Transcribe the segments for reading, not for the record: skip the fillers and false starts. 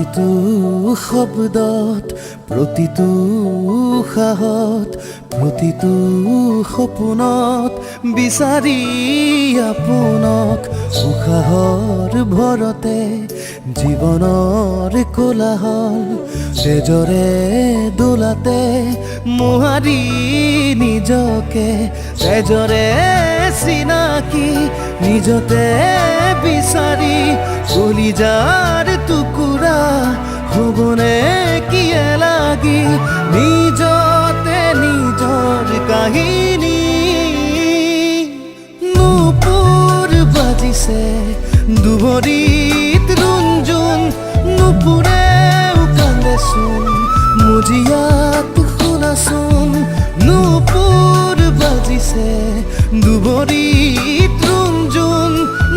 প্ৰতিটো শব্দত প্ৰতিটো উশাহত প্ৰতিটো সপোনত বিচাৰি আপোনক উশাহৰ ভৰতে জীৱনৰ কোলাহল তেজৰে দোলাতে মোহাৰি নিজকে তেজৰে চিনাকি নিজতে বিচাৰি কলিজাৰ টুকুৰা হ'বনে কিয়ে লাগি নিজতে নিজৰ কাহিনী নুপুৰ বাজিছে দুভৰিত ৰুণজুণ নুপুৰেও কান্দেচোন মজিয়াত শুনাচোন নুপুৰ বাজিছে দুভৰিত ৰুণজুণ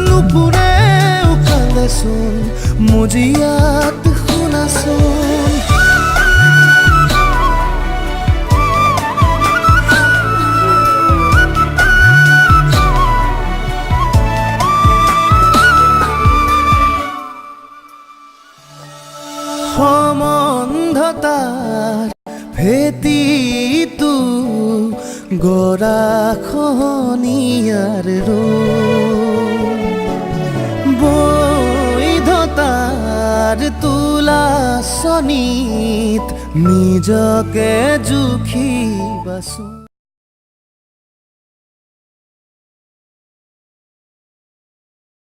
নুপুৰেও কান্দেচোন মজিয়াত শুনাচোন সমন্ধতাৰ ভেটিটো গৰাখহনীয়াৰ বৈধতাৰ তোলাচনীত নিজকে জুখিবাচোন